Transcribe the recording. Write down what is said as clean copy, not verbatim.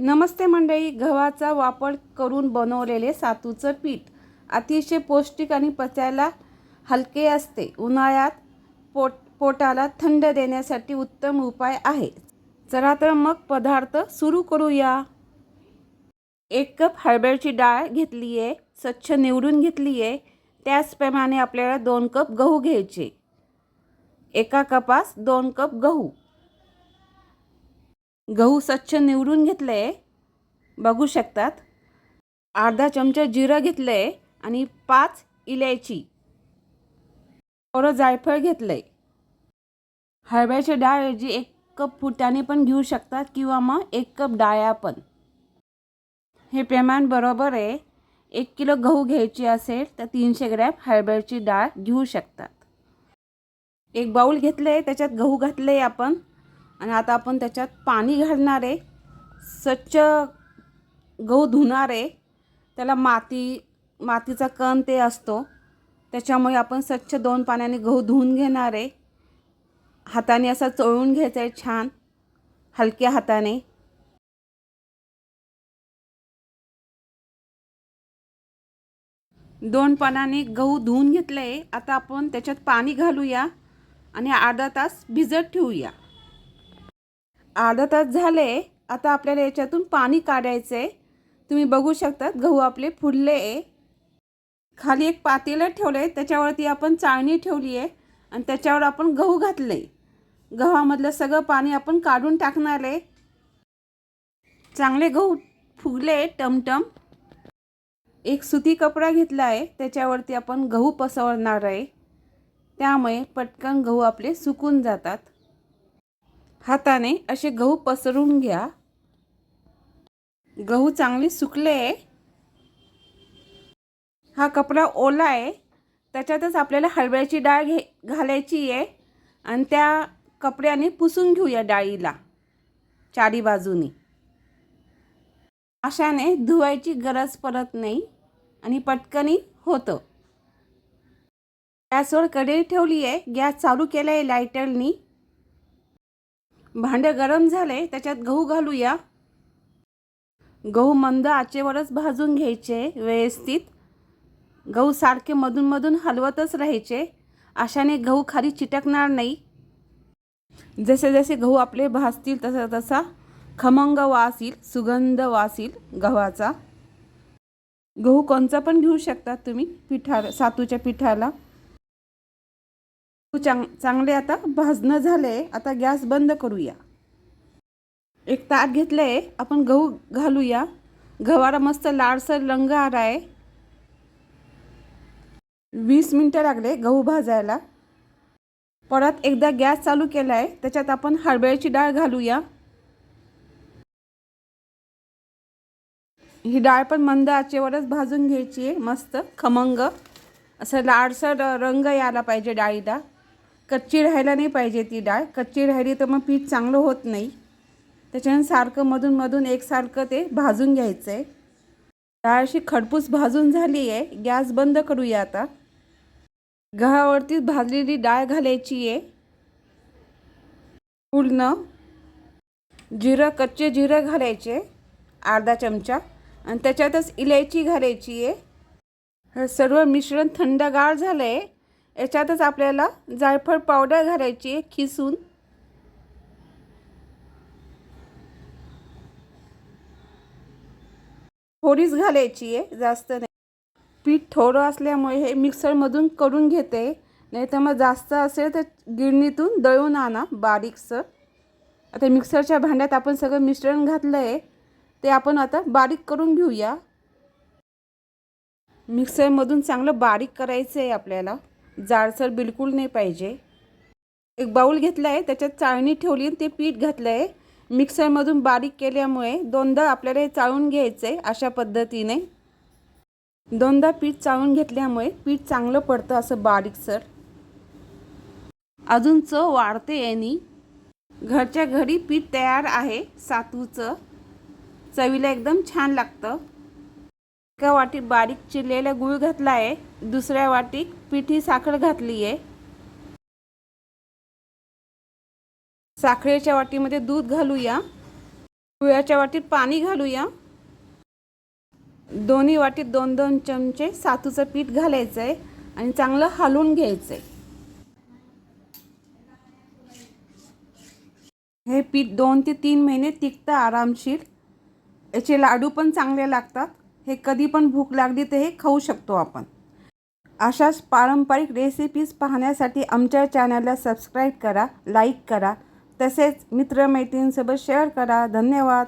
नमस्ते मंडळी, गव्हाचा वापर करून बनवलेले सातूचं पीठ अतिशय पौष्टिक आणि पचायला हलके असते. उन्हाळ्यात पोटाला थंड देण्यासाठी उत्तम उपाय आहे. चला तर मग पदार्थ सुरू करूया. 1 कप हरभऱ्याची डाळ घेतली आहे, स्वच्छ निवडून घेतली आहे. त्याचप्रमाणे आपल्याला 2 कप गहू घ्यायचे. एका कपास 2 कप गहू. गहू स्वच्छ निवडून घेतले, बघू शकतात. अर्धा चमचा जिरं घेतले आणि 5 इलायची. थोडं जायफळ घेतले. हरभऱ्याची डाळ ऐवजी 1 कप फुटाणे पण घेऊ शकतात किंवा मग 1 कप डाळ्या पण. हे प्रमाण बरोबर आहे. 1 किलो गहू घ्यायचे असेल तर 300 ग्रॅम हरभऱ्याची डाळ घेऊ शकतात. एक बाउल घेतले, त्याच्यात गहू घातले आपण आणि आता आपण त्याच्यात पाणी घालणार आहे. स्वच्छ गहू धुणार आहे. त्याला मातीचा कण ते असतो, त्याच्यामुळे आपण स्वच्छ 2 पाण्याने गहू धुवून घेणार आहे. हाताने असा चोळून घ्यायचा आहे छान हलक्या हाताने. दोन पाण्याने गहू धुवून घेतले. आता आपण त्याच्यात पाणी घालूया आणि अर्धा तास भिजत ठेवूया. अर्धा तास झाले. आता आपल्याला याच्यातून पाणी काढायचं आहे. तुम्ही बघू शकता गहू आपले फुलले आहे. खाली एक पातेलं ठेवलं आहे, त्याच्यावरती आपण चाळणी ठेवली आहे आणि त्याच्यावर आपण गहू घातले. गव्हामधलं सगळं पाणी आपण काढून टाकणार आहे. चांगले गहू फुगले टमटम. एक सुती कपडा घेतला आहे, त्याच्यावरती आपण गहू पसरणार आहे. त्यामुळे पटकन गहू आपले सुकून जातात. हाताने असे गहू पसरून घ्या. गहू चांगले सुकले. हा कपडा ओला आहे, त्याच्यातच आपल्याला हरभऱ्याची डाळ घालायची आहे आणि त्या कपड्याने पुसून घेऊया डाळीला चारी बाजूनी. अशाने धुवायची गरज पडत नाही आणि पटकनी होतं. गॅसवर कढई ठेवली आहे, गॅस चालू केला आहे लायटरनी. भांडे गरम झाले, त्याच्यात गहू घालूया. गहू मंद आचेवरच भाजून घ्यायचे व्यवस्थित. गहू सारखे मधून मधून हलवतच राहायचे, अशाने गहू खाली चिटकणार नाही. जसे जसे गहू आपले भाजतील तसा तसा खमंग वास येईल, सुगंध वास येईल गव्हाचा. गहू कोणचा पण घेऊ शकता तुम्ही सातूच्या पिठाला. चांगले आता भाजणं झाले. आता गॅस बंद करूया. एक ताट घेतलं आहे, आपण गहू घालूया. गव्हाला मस्त लालसर रंग आला आहे. 20 मिनिटं लागले गहू भाजायला. परत एकदा गॅस चालू केला आहे, त्याच्यात आपण हरभऱ्याची डाळ घालूया. ही डाळ पण मंद आचेवरच भाजून घ्यायची आहे. मस्त खमंग असं लालसर रंग यायला पाहिजे डाळीला. कच्ची राहायला नाही पाहिजे ती डाळ. कच्ची राहिली तर मग पीठ चांगलं होत नाही. त्याच्याने सारखं मधून मधून एकसारखं ते भाजून घ्यायचं आहे. डाळ अशी खडपूस भाजून झाली आहे. गॅस बंद करूया आता. गव्हावरती भाजलेली डाळ घालायची आहे पूर्ण. कच्चे जिरं घालायचे अर्धा चमचा आणि त्याच्यातच इलायची घालायची आहे. हे सर्व मिश्रण थंडगार झालं आहे. याच्यातच आपल्याला जायफळ पावडर घालायची आहे खिसून. थोडीच घालायची आहे, जास्त नाही. पीठ थोडं असल्यामुळे हे मिक्सरमधून करून घेते, नाही तर मग जास्त असेल तर गिरणीतून दळून आणा बारीकसं. आता मिक्सरच्या भांड्यात आपण सगळं मिश्रण घातलं आहे, ते आपण आता बारीक करून घेऊया. मिक्सरमधून चांगलं बारीक करायचं आहे आपल्याला, जाडसर बिलकुल नाही पाहिजे. एक बाउल घेतला आहे, त्याच्यात चाळणी ठेवली आणि ते पीठ घातलं आहे. मिक्सरमधून बारीक केल्यामुळे दोनदा आपल्याला हे चाळून घ्यायचं आहे. अशा पद्धतीने दोनदा पीठ चाळून घेतल्यामुळे पीठ चांगलं पडतं असं बारीकसर. अजून चव वाढते यानी. घरच्या घरी पीठ तयार आहे सातूचं. चवीला एकदम छान लागतं. एका वाटीत बारीक चिरलेला गूळ घातला आहे, दुसऱ्या वाटीत पिठी साखर घातली आहे. साखरेच्या वाटीमध्ये दूध घालूया. पोह्याच्या वाटीत पाणी घालूया. दोन्ही वाटीत 2-2 चमचे सातूचं पीठ घालायचं आहे आणि चांगलं हलवून घ्यायचं आहे. हे पीठ 2 ते 3 महिने टिकतं आरामशीर. याचे लाडू पण चांगले लागतात. हे कधी पण भूक लागली तर हे खाऊ शकतो आपण. अशाच पारंपरिक रेसिपीज पाहण्यासाठी आमच्या चॅनलला सबस्क्राईब करा, लाईक करा, तसेच मित्रमैत्रिणींसोबत शेअर करा. धन्यवाद.